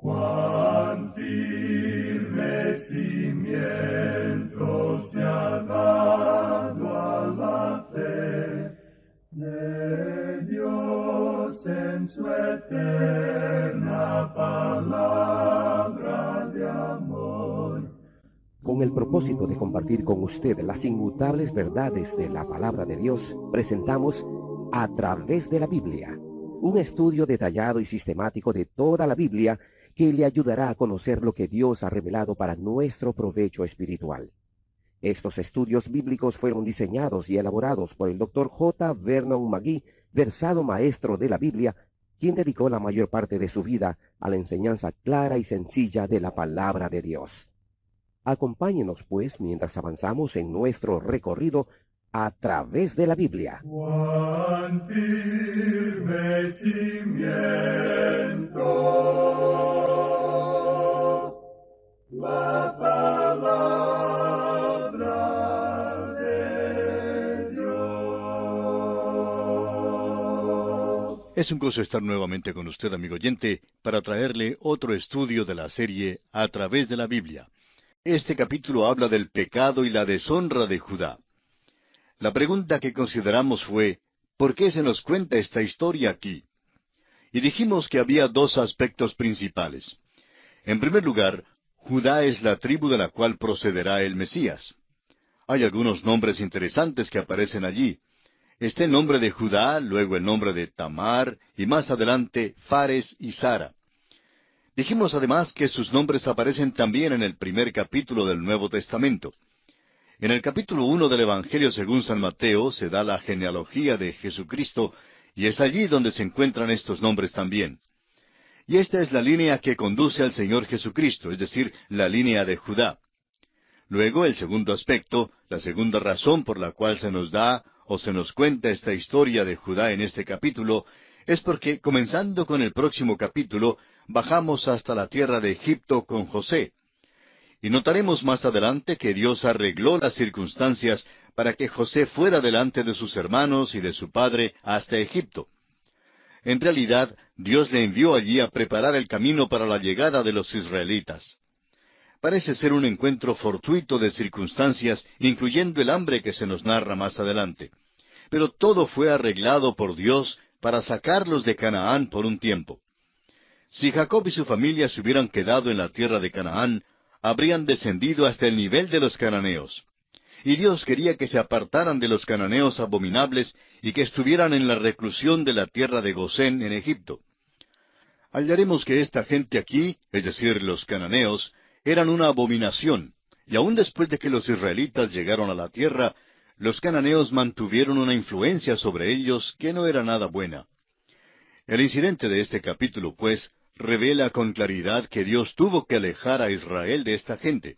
Cuán firme cimiento se ha dado a la fe de Dios en su eterna palabra de amor. Con el propósito de compartir con usted las inmutables verdades de la palabra de Dios, presentamos A través de la Biblia, un estudio detallado y sistemático de toda la Biblia que le ayudará a conocer lo que Dios ha revelado para nuestro provecho espiritual. Estos estudios bíblicos fueron diseñados y elaborados por el Dr. J. Vernon McGee, versado maestro de la Biblia, quien dedicó la mayor parte de su vida a la enseñanza clara y sencilla de la palabra de Dios. Acompáñenos, pues, mientras avanzamos en nuestro recorrido a través de la Biblia. Cuán firme cimiento la palabra de Dios. Es un gozo estar nuevamente con usted, amigo oyente, para traerle otro estudio de la serie A través de la Biblia. Este capítulo habla del pecado y la deshonra de Judá. La pregunta que consideramos fue, ¿por qué se nos cuenta esta historia aquí? Y dijimos que había dos aspectos principales. En primer lugar, Judá es la tribu de la cual procederá el Mesías. Hay algunos nombres interesantes que aparecen allí. Está el nombre de Judá, luego el nombre de Tamar, y más adelante Fares y Zara. Dijimos además que sus nombres aparecen también en el primer capítulo del Nuevo Testamento. En el capítulo 1 del Evangelio según San Mateo se da la genealogía de Jesucristo, y es allí donde se encuentran estos nombres también. Y esta es la línea que conduce al Señor Jesucristo, es decir, la línea de Judá. Luego, el segundo aspecto, la segunda razón por la cual se nos da o se nos cuenta esta historia de Judá en este capítulo, es porque, comenzando con el próximo capítulo, bajamos hasta la tierra de Egipto con José. Y notaremos más adelante que Dios arregló las circunstancias para que José fuera delante de sus hermanos y de su padre hasta Egipto. En realidad, Dios le envió allí a preparar el camino para la llegada de los israelitas. Parece ser un encuentro fortuito de circunstancias, incluyendo el hambre que se nos narra más adelante. Pero todo fue arreglado por Dios para sacarlos de Canaán por un tiempo. Si Jacob y su familia se hubieran quedado en la tierra de Canaán, habrían descendido hasta el nivel de los cananeos. Y Dios quería que se apartaran de los cananeos abominables y que estuvieran en la reclusión de la tierra de Gosén en Egipto. Hallaremos que esta gente aquí, es decir, los cananeos, eran una abominación, y aun después de que los israelitas llegaron a la tierra, los cananeos mantuvieron una influencia sobre ellos que no era nada buena. El incidente de este capítulo, pues, revela con claridad que Dios tuvo que alejar a Israel de esta gente.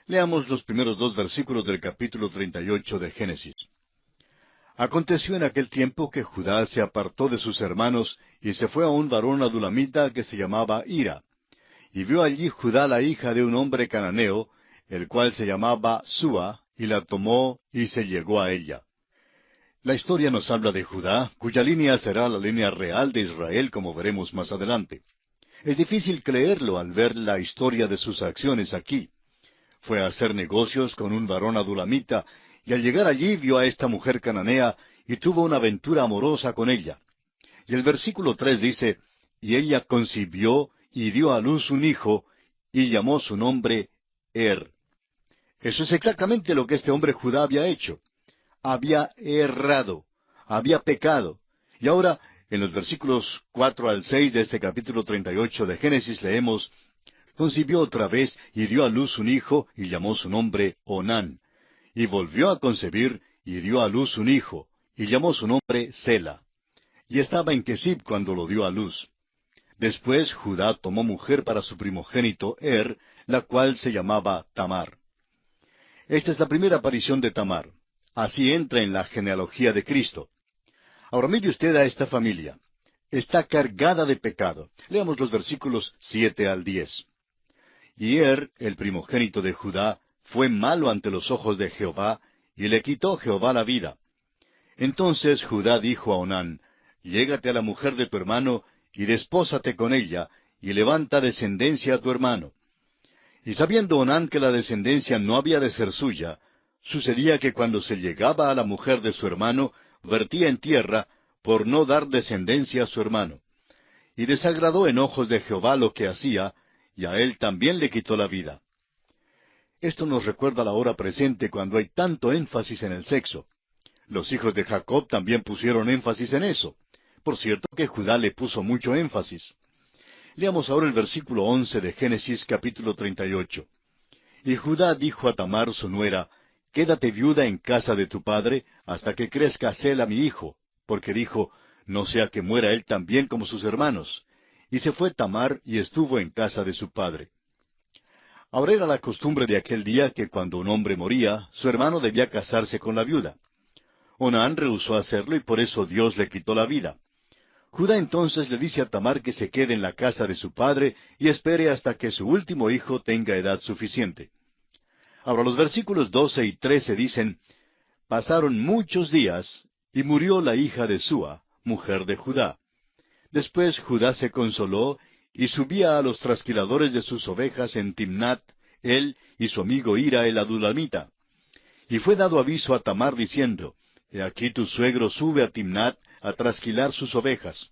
Leamos los primeros 2 versículos del capítulo 38 de Génesis. Aconteció en aquel tiempo que Judá se apartó de sus hermanos y se fue a un varón adulamita que se llamaba Hira. Y vio allí Judá la hija de un hombre cananeo, el cual se llamaba Súa, y la tomó y se llegó a ella. La historia nos habla de Judá, cuya línea será la línea real de Israel, como veremos más adelante. Es difícil creerlo al ver la historia de sus acciones aquí. Fue a hacer negocios con un varón adulamita, y al llegar allí vio a esta mujer cananea, y tuvo una aventura amorosa con ella. Y el versículo 3 dice, y ella concibió y dio a luz un hijo, y llamó su nombre Eso es exactamente lo que este hombre Judá había hecho. Había errado, había pecado. Y ahora, en los versículos 4 al 6 de este capítulo 38 de Génesis leemos, concibió otra vez y dio a luz un hijo, y llamó su nombre Onán. Y volvió a concebir, y dio a luz un hijo, y llamó su nombre Sela. Y estaba en Quesib cuando lo dio a luz. Después Judá tomó mujer para su primogénito la cual se llamaba Tamar. Esta es la primera aparición de Tamar. Así entra en la genealogía de Cristo. Ahora mire usted a esta familia. Está cargada de pecado. Leamos los versículos 7 al 10. Y el primogénito de Judá, fue malo ante los ojos de Jehová, y le quitó Jehová la vida. Entonces Judá dijo a Onán, llégate a la mujer de tu hermano, y despósate con ella, y levanta descendencia a tu hermano. Y sabiendo Onán que la descendencia no había de ser suya, sucedía que cuando se llegaba a la mujer de su hermano, vertía en tierra, por no dar descendencia a su hermano. Y desagradó en ojos de Jehová lo que hacía, y a él también le quitó la vida. Esto nos recuerda la hora presente cuando hay tanto énfasis en el sexo. Los hijos de Jacob también pusieron énfasis en eso. Por cierto que Judá le puso mucho énfasis. Leamos ahora el versículo 11 de Génesis capítulo 38. Y Judá dijo a Tamar su nuera, Quédate viuda en casa de tu padre, hasta que crezca Sela mi hijo, porque dijo, No sea que muera él también como sus hermanos. Y se fue Tamar y estuvo en casa de su padre. Ahora era la costumbre de aquel día que cuando un hombre moría, su hermano debía casarse con la viuda. Onán rehusó hacerlo y por eso Dios le quitó la vida. Judá entonces le dice a Tamar que se quede en la casa de su padre y espere hasta que su último hijo tenga edad suficiente. Ahora los versículos 12 y 13 dicen, Pasaron muchos días, y murió la hija de Súa, mujer de Judá. Después Judá se consoló, y subía a los trasquiladores de sus ovejas en Timnat, él y su amigo Hira el adulamita. Y fue dado aviso a Tamar diciendo, He aquí tu suegro sube a Timnat a trasquilar sus ovejas.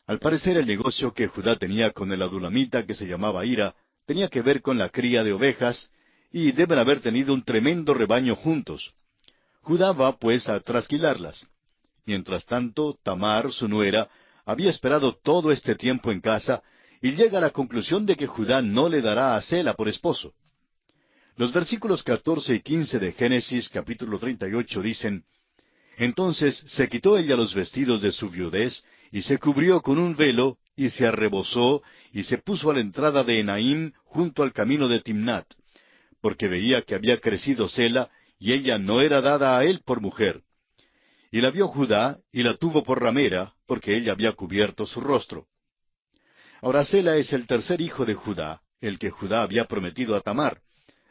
Al parecer el negocio que Judá tenía con el adulamita que se llamaba Hira tenía que ver con la cría de ovejas, y deben haber tenido un tremendo rebaño juntos. Judá va pues a trasquilarlas. Mientras tanto, Tamar, su nuera, había esperado todo este tiempo en casa, y llega a la conclusión de que Judá no le dará a Sela por esposo. Los versículos 14 y 15 de Génesis capítulo 38 dicen, Entonces se quitó ella los vestidos de su viudez, y se cubrió con un velo, y se arrebozó, y se puso a la entrada de Enaim, junto al camino de Timnat, porque veía que había crecido Sela, y ella no era dada a él por mujer. Y la vio Judá, y la tuvo por ramera, porque ella había cubierto su rostro. Ahora Sela es el tercer hijo de Judá, el que Judá había prometido a Tamar.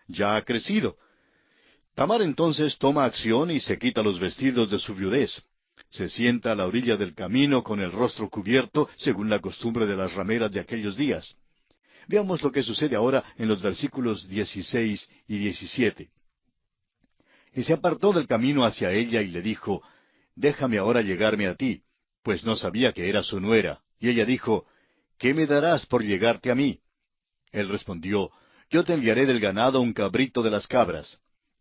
Ya ha crecido. Tamar entonces toma acción y se quita los vestidos de su viudez. Se sienta a la orilla del camino con el rostro cubierto, según la costumbre de las rameras de aquellos días. Veamos lo que sucede ahora en los versículos 16 y 17. Y se apartó del camino hacia ella y le dijo, Déjame ahora llegarme a ti, pues no sabía que era su nuera. Y ella dijo, ¿Qué me darás por llegarte a mí? Él respondió, Yo te enviaré del ganado un cabrito de las cabras.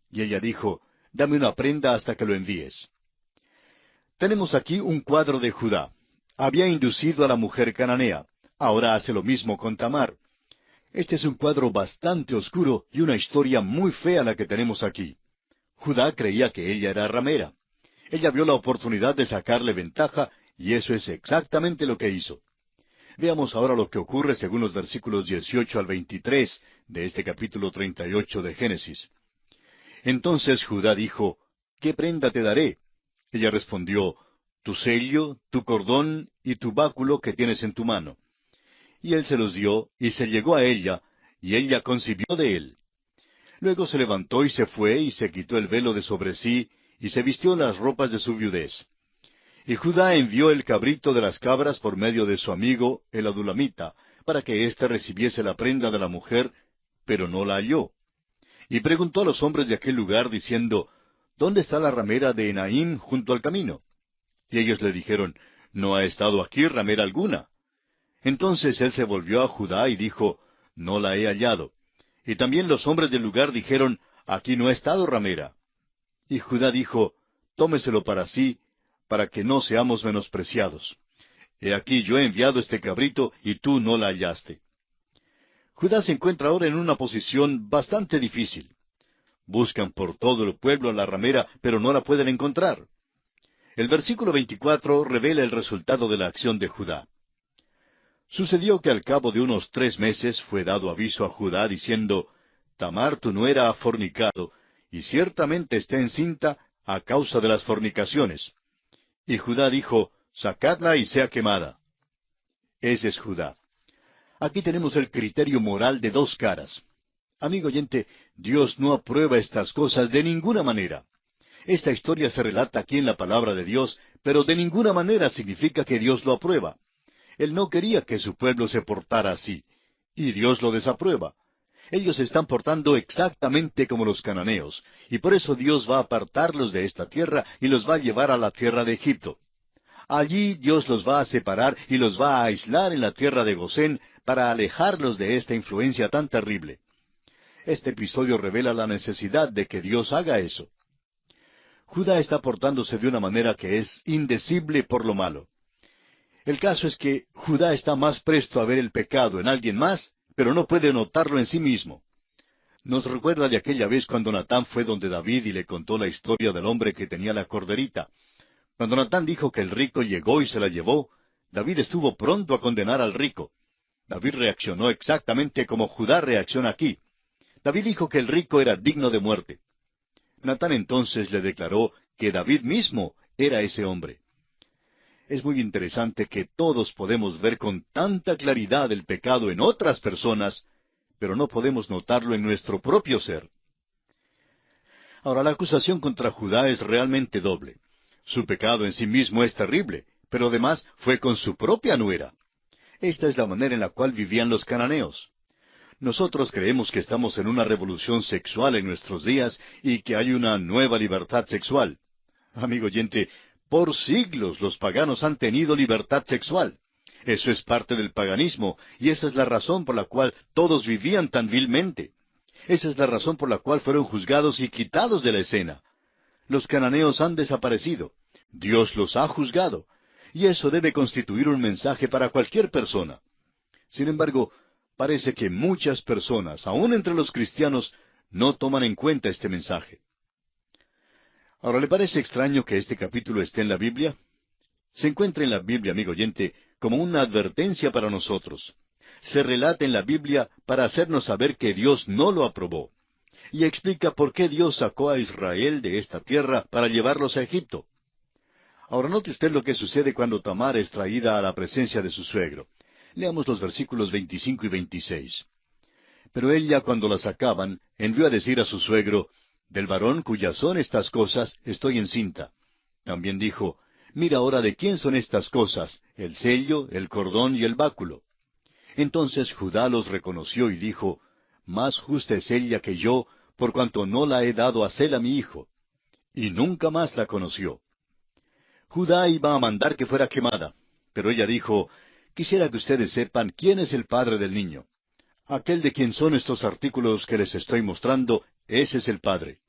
Y ella dijo, Dame una prenda hasta que lo envíes. Tenemos aquí un cuadro de Judá. Había inducido a la mujer cananea. Ahora hace lo mismo con Tamar. Este es un cuadro bastante oscuro y una historia muy fea la que tenemos aquí. Judá creía que ella era ramera. Ella vio la oportunidad de sacarle ventaja, y eso es exactamente lo que hizo. Veamos ahora lo que ocurre según los versículos 18 al 23 de este capítulo 38 de Génesis. Entonces Judá dijo, ¿Qué prenda te daré? Ella respondió, Tu sello, tu cordón y tu báculo que tienes en tu mano. Y él se los dio, y se llegó a ella, y ella concibió de él. Luego se levantó y se fue, y se quitó el velo de sobre sí, y se vistió las ropas de su viudez. Y Judá envió el cabrito de las cabras por medio de su amigo el adulamita, para que éste recibiese la prenda de la mujer, pero no la halló. Y preguntó a los hombres de aquel lugar, diciendo, ¿Dónde está la ramera de Enaim junto al camino? Y ellos le dijeron, No ha estado aquí ramera alguna. Entonces él se volvió a Judá y dijo, No la he hallado. Y también los hombres del lugar dijeron, Aquí no ha estado ramera. Y Judá dijo, Tómeselo para sí, para que no seamos menospreciados. He aquí yo he enviado este cabrito, y tú no la hallaste. Judá se encuentra ahora en una posición bastante difícil. Buscan por todo el pueblo a la ramera, pero no la pueden encontrar. El versículo 24 revela el resultado de la acción de Judá. Sucedió que al cabo de unos 3 meses fue dado aviso a Judá diciendo, Tamar tu nuera ha fornicado, y ciertamente está encinta a causa de las fornicaciones. Y Judá dijo, Sacadla y sea quemada. Ese es Judá. Aquí tenemos el criterio moral de 2 caras. Amigo oyente, Dios no aprueba estas cosas de ninguna manera. Esta historia se relata aquí en la palabra de Dios, pero de ninguna manera significa que Dios lo aprueba. Él no quería que su pueblo se portara así, y Dios lo desaprueba. Ellos se están portando exactamente como los cananeos, y por eso Dios va a apartarlos de esta tierra y los va a llevar a la tierra de Egipto. Allí Dios los va a separar y los va a aislar en la tierra de Gosén para alejarlos de esta influencia tan terrible. Este episodio revela la necesidad de que Dios haga eso. Judá está portándose de una manera que es indecible por lo malo. El caso es que Judá está más presto a ver el pecado en alguien más, pero no puede notarlo en sí mismo. Nos recuerda de aquella vez cuando Natán fue donde David y le contó la historia del hombre que tenía la corderita. Cuando Natán dijo que el rico llegó y se la llevó, David estuvo pronto a condenar al rico. David reaccionó exactamente como Judá reacciona aquí. David dijo que el rico era digno de muerte. Natán entonces le declaró que David mismo era ese hombre. Es muy interesante que todos podemos ver con tanta claridad el pecado en otras personas, pero no podemos notarlo en nuestro propio ser. Ahora, la acusación contra Judá es realmente doble. Su pecado en sí mismo es terrible, pero además fue con su propia nuera. Esta es la manera en la cual vivían los cananeos. Nosotros creemos que estamos en una revolución sexual en nuestros días y que hay una nueva libertad sexual. Amigo oyente, por siglos los paganos han tenido libertad sexual. Eso es parte del paganismo, y esa es la razón por la cual todos vivían tan vilmente. Esa es la razón por la cual fueron juzgados y quitados de la escena. Los cananeos han desaparecido. Dios los ha juzgado. Y eso debe constituir un mensaje para cualquier persona. Sin embargo, parece que muchas personas, aun entre los cristianos, no toman en cuenta este mensaje. Ahora, ¿le parece extraño que este capítulo esté en la Biblia? Se encuentra en la Biblia, amigo oyente, como una advertencia para nosotros. Se relata en la Biblia para hacernos saber que Dios no lo aprobó. Y explica por qué Dios sacó a Israel de esta tierra para llevarlos a Egipto. Ahora note usted lo que sucede cuando Tamar es traída a la presencia de su suegro. Leamos los versículos 25 y 26. Pero ella, cuando la sacaban, envió a decir a su suegro, «Del varón cuyas son estas cosas, estoy encinta». También dijo, «Mira ahora de quién son estas cosas, el sello, el cordón y el báculo». Entonces Judá los reconoció y dijo, «Más justa es ella que yo, por cuanto no la he dado a Sela mi hijo». Y nunca más la conoció. Judá iba a mandar que fuera quemada, pero ella dijo, «Quisiera que ustedes sepan quién es el padre del niño. Aquel de quien son estos artículos que les estoy mostrando, ese es el padre».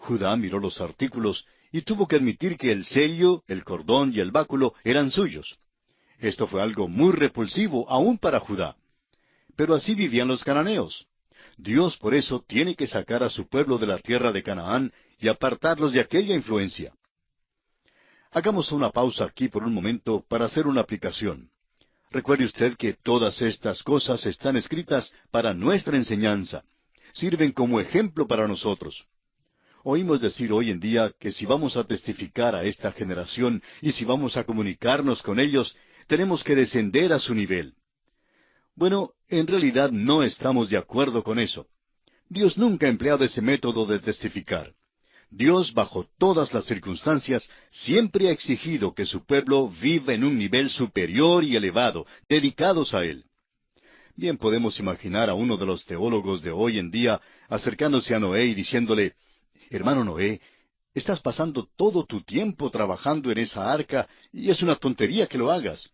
Judá miró los artículos y tuvo que admitir que el sello, el cordón y el báculo eran suyos. Esto fue algo muy repulsivo aún para Judá. Pero así vivían los cananeos. Dios por eso tiene que sacar a su pueblo de la tierra de Canaán y apartarlos de aquella influencia. Hagamos una pausa aquí por un momento para hacer una aplicación. Recuerde usted que todas estas cosas están escritas para nuestra enseñanza. Sirven como ejemplo para nosotros. Oímos decir hoy en día que si vamos a testificar a esta generación y si vamos a comunicarnos con ellos, tenemos que descender a su nivel. Bueno, en realidad no estamos de acuerdo con eso. Dios nunca ha empleado ese método de testificar. Dios, bajo todas las circunstancias, siempre ha exigido que su pueblo viva en un nivel superior y elevado, dedicados a Él. Bien podemos imaginar a uno de los teólogos de hoy en día acercándose a Noé y diciéndole, «Hermano Noé, estás pasando todo tu tiempo trabajando en esa arca y es una tontería que lo hagas.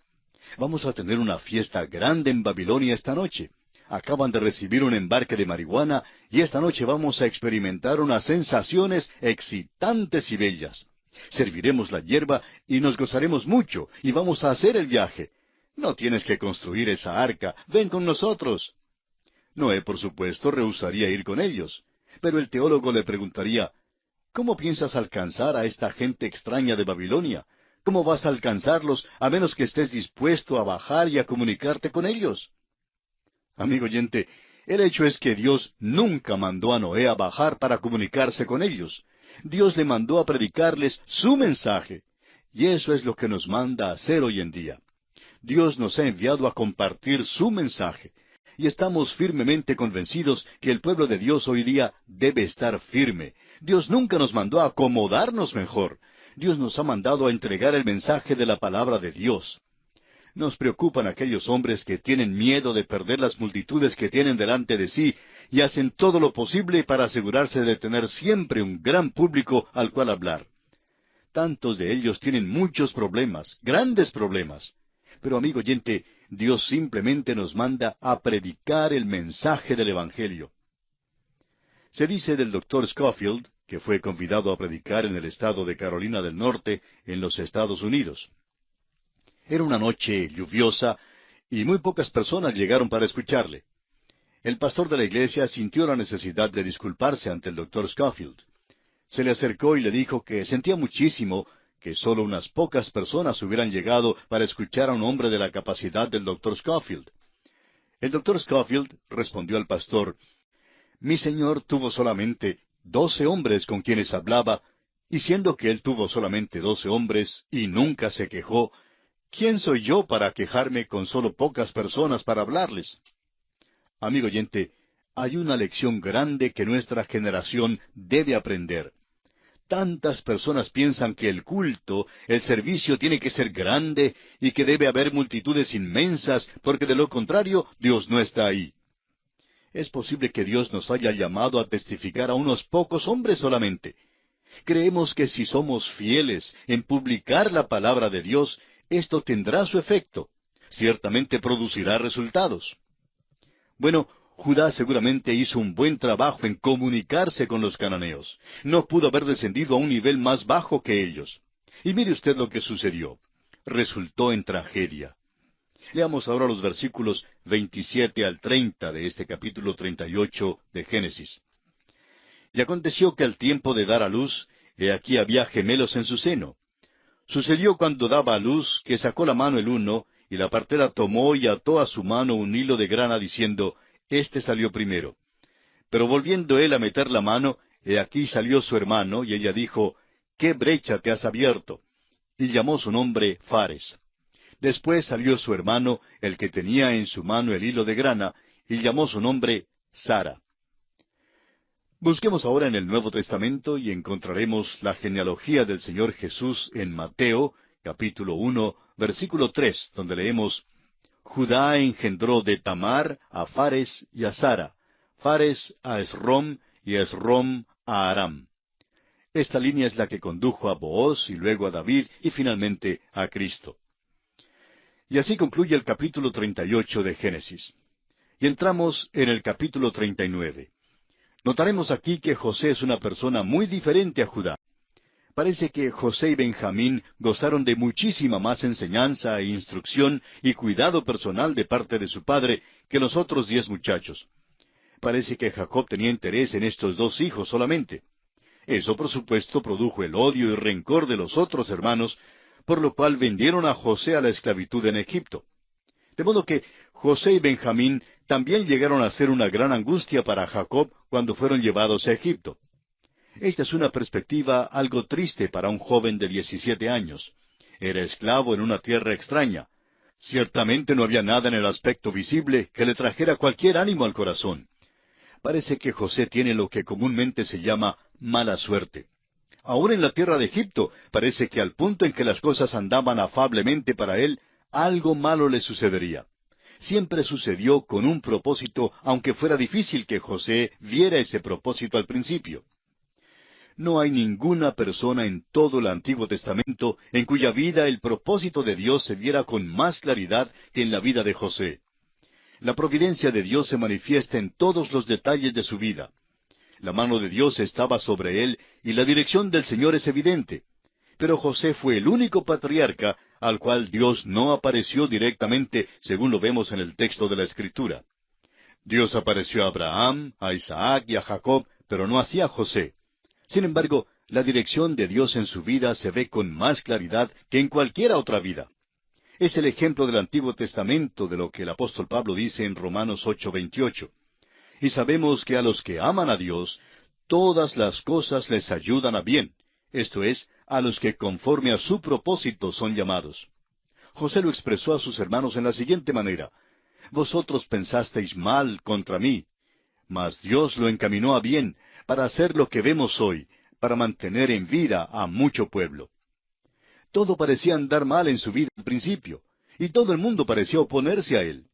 Vamos a tener una fiesta grande en Babilonia esta noche. Acaban de recibir un embarque de marihuana y esta noche vamos a experimentar unas sensaciones excitantes y bellas. Serviremos la hierba y nos gozaremos mucho y vamos a hacer el viaje. No tienes que construir esa arca, ven con nosotros». Noé, por supuesto, rehusaría ir con ellos. Pero el teólogo le preguntaría, «¿Cómo piensas alcanzar a esta gente extraña de Babilonia? ¿Cómo vas a alcanzarlos a menos que estés dispuesto a bajar y a comunicarte con ellos?» Amigo oyente, el hecho es que Dios nunca mandó a Noé a bajar para comunicarse con ellos. Dios le mandó a predicarles su mensaje. Y eso es lo que nos manda a hacer hoy en día. Dios nos ha enviado a compartir su mensaje. Y estamos firmemente convencidos que el pueblo de Dios hoy día debe estar firme. Dios nunca nos mandó a acomodarnos mejor. Dios nos ha mandado a entregar el mensaje de la palabra de Dios. Nos preocupan aquellos hombres que tienen miedo de perder las multitudes que tienen delante de sí y hacen todo lo posible para asegurarse de tener siempre un gran público al cual hablar. Tantos de ellos tienen muchos problemas, grandes problemas. Pero amigo oyente, Dios simplemente nos manda a predicar el mensaje del Evangelio. Se dice del Dr. Scofield, que fue convidado a predicar en el estado de Carolina del Norte, en los Estados Unidos. Era una noche lluviosa y muy pocas personas llegaron para escucharle. El pastor de la iglesia sintió la necesidad de disculparse ante el Dr. Scofield. Se le acercó y le dijo que sentía muchísimo que solo unas pocas personas hubieran llegado para escuchar a un hombre de la capacidad del Dr. Scofield. El Dr. Scofield respondió al pastor: «Mi señor tuvo solamente 12 hombres con quienes hablaba, y siendo que él tuvo solamente 12 hombres y nunca se quejó, ¿quién soy yo para quejarme con solo pocas personas para hablarles?». Amigo oyente, hay una lección grande que nuestra generación debe aprender. Tantas personas piensan que el culto, el servicio tiene que ser grande y que debe haber multitudes inmensas, porque de lo contrario Dios no está ahí. Es posible que Dios nos haya llamado a testificar a unos pocos hombres solamente. Creemos que si somos fieles en publicar la palabra de Dios, esto tendrá su efecto. Ciertamente producirá resultados. Bueno, Judá seguramente hizo un buen trabajo en comunicarse con los cananeos. No pudo haber descendido a un nivel más bajo que ellos. Y mire usted lo que sucedió. Resultó en tragedia. Leamos ahora los versículos 27 al 30 de este capítulo 38 de Génesis. Y aconteció que al tiempo de dar a luz, he aquí había gemelos en su seno. Sucedió cuando daba a luz, que sacó la mano el uno, y la partera tomó y ató a su mano un hilo de grana, diciendo: «Este salió primero». Pero volviendo él a meter la mano, he aquí salió su hermano, y ella dijo: «¿Qué brecha te has abierto?». Y llamó su nombre Fares. Después salió su hermano, el que tenía en su mano el hilo de grana, y llamó su nombre Sara. Busquemos ahora en el Nuevo Testamento y encontraremos la genealogía del Señor Jesús en Mateo, capítulo 1, versículo 3, donde leemos: «Judá engendró de Tamar a Fares y a Sara, Fares a Esrom y Esrom a Aram». Esta línea es la que condujo a Booz y luego a David y finalmente a Cristo. Y así concluye el capítulo 38 de Génesis. Y entramos en el capítulo 39. Notaremos aquí que José es una persona muy diferente a Judá. Parece que José y Benjamín gozaron de muchísima más enseñanza e instrucción y cuidado personal de parte de su padre que los otros 10 muchachos. Parece que Jacob tenía interés en estos 2 hijos solamente. Eso, por supuesto, produjo el odio y rencor de los otros hermanos, por lo cual vendieron a José a la esclavitud en Egipto. De modo que José y Benjamín también llegaron a ser una gran angustia para Jacob cuando fueron llevados a Egipto. Esta es una perspectiva algo triste para un joven de 17 años. Era esclavo en una tierra extraña. Ciertamente no había nada en el aspecto visible que le trajera cualquier ánimo al corazón. Parece que José tiene lo que comúnmente se llama mala suerte. Aún en la tierra de Egipto, parece que al punto en que las cosas andaban afablemente para él, algo malo le sucedería. Siempre sucedió con un propósito, aunque fuera difícil que José viera ese propósito al principio. No hay ninguna persona en todo el Antiguo Testamento en cuya vida el propósito de Dios se viera con más claridad que en la vida de José. La providencia de Dios se manifiesta en todos los detalles de su vida. La mano de Dios estaba sobre él y la dirección del Señor es evidente. Pero José fue el único patriarca al cual Dios no apareció directamente, según lo vemos en el texto de la Escritura. Dios apareció a Abraham, a Isaac y a Jacob, pero no así a José. Sin embargo, la dirección de Dios en su vida se ve con más claridad que en cualquiera otra vida. Es el ejemplo del Antiguo Testamento de lo que el apóstol Pablo dice en Romanos 8:28. Y sabemos que a los que aman a Dios, todas las cosas les ayudan a bien, esto es, a los que conforme a su propósito son llamados. José lo expresó a sus hermanos en la siguiente manera: «Vosotros pensasteis mal contra mí, mas Dios lo encaminó a bien, para hacer lo que vemos hoy, para mantener en vida a mucho pueblo». Todo parecía andar mal en su vida al principio, y todo el mundo parecía oponerse a él.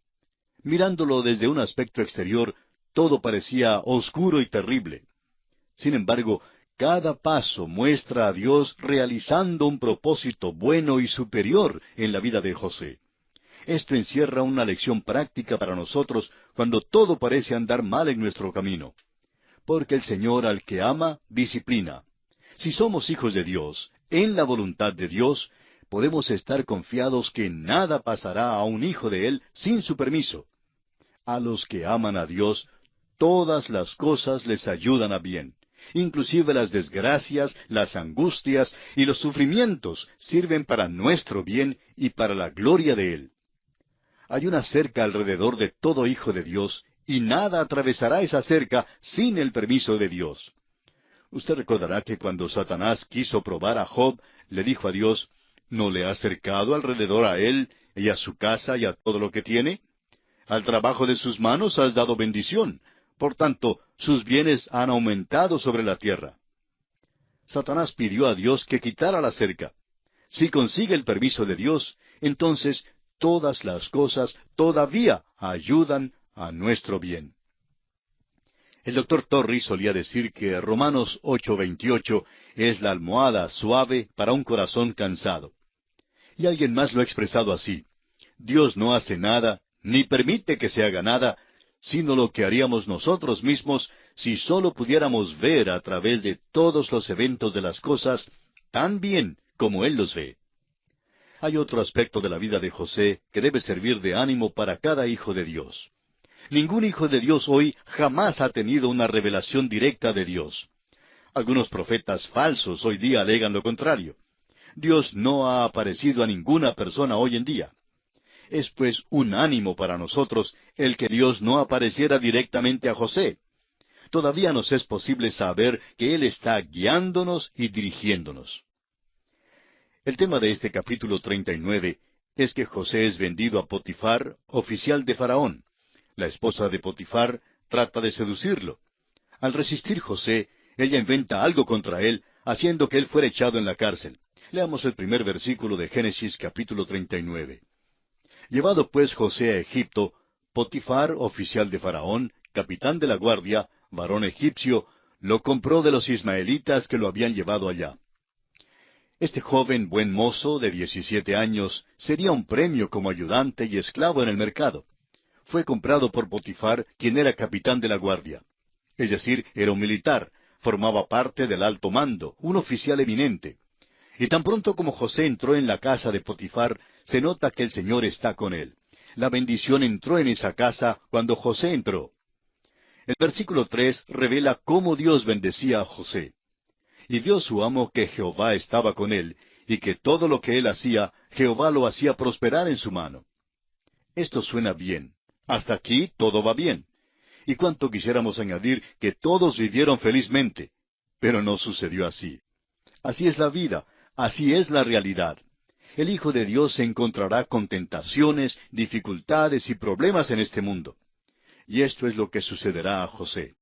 Mirándolo desde un aspecto exterior, todo parecía oscuro y terrible. Sin embargo, cada paso muestra a Dios realizando un propósito bueno y superior en la vida de José. Esto encierra una lección práctica para nosotros cuando todo parece andar mal en nuestro camino. Porque el Señor al que ama, disciplina. Si somos hijos de Dios, en la voluntad de Dios, podemos estar confiados que nada pasará a un hijo de Él sin su permiso. A los que aman a Dios, todas las cosas les ayudan a bien. Inclusive las desgracias, las angustias y los sufrimientos sirven para nuestro bien y para la gloria de Él. Hay una cerca alrededor de todo hijo de Dios, y nada atravesará esa cerca sin el permiso de Dios. Usted recordará que cuando Satanás quiso probar a Job, le dijo a Dios, ¿no le has cercado alrededor a él y a su casa y a todo lo que tiene? Al trabajo de sus manos has dado bendición. Por tanto, sus bienes han aumentado sobre la tierra. Satanás pidió a Dios que quitara la cerca. Si consigue el permiso de Dios, entonces todas las cosas todavía ayudan a nuestro bien. El doctor Torrey solía decir que Romanos 8:28 es la almohada suave para un corazón cansado. Y alguien más lo ha expresado así: Dios no hace nada, ni permite que se haga nada, sino lo que haríamos nosotros mismos si sólo pudiéramos ver a través de todos los eventos de las cosas tan bien como Él los ve. Hay otro aspecto de la vida de José que debe servir de ánimo para cada hijo de Dios. Ningún hijo de Dios hoy jamás ha tenido una revelación directa de Dios. Algunos profetas falsos hoy día alegan lo contrario. Dios no ha aparecido a ninguna persona hoy en día. Es pues un ánimo para nosotros el que Dios no apareciera directamente a José. Todavía nos es posible saber que Él está guiándonos y dirigiéndonos. El tema de este capítulo 39 es que José es vendido a Potifar, oficial de Faraón. La esposa de Potifar trata de seducirlo. Al resistir José, ella inventa algo contra él, haciendo que él fuera echado en la cárcel. Leamos el primer versículo de Génesis capítulo 39. Llevado pues José a Egipto, Potifar, oficial de Faraón, capitán de la guardia, varón egipcio, lo compró de los ismaelitas que lo habían llevado allá. Este joven buen mozo de 17 años sería un premio como ayudante y esclavo en el mercado. Fue comprado por Potifar, quien era capitán de la guardia. Es decir, era un militar, formaba parte del alto mando, un oficial eminente. Y tan pronto como José entró en la casa de Potifar, se nota que el Señor está con él. La bendición entró en esa casa cuando José entró. El versículo 3 revela cómo Dios bendecía a José. Y vio su amo que Jehová estaba con él, y que todo lo que él hacía, Jehová lo hacía prosperar en su mano. Esto suena bien. Hasta aquí todo va bien. Y cuánto quisiéramos añadir que todos vivieron felizmente. Pero no sucedió así. Así es la vida, así es la realidad. El Hijo de Dios se encontrará con tentaciones, dificultades y problemas en este mundo. Y esto es lo que sucederá a José.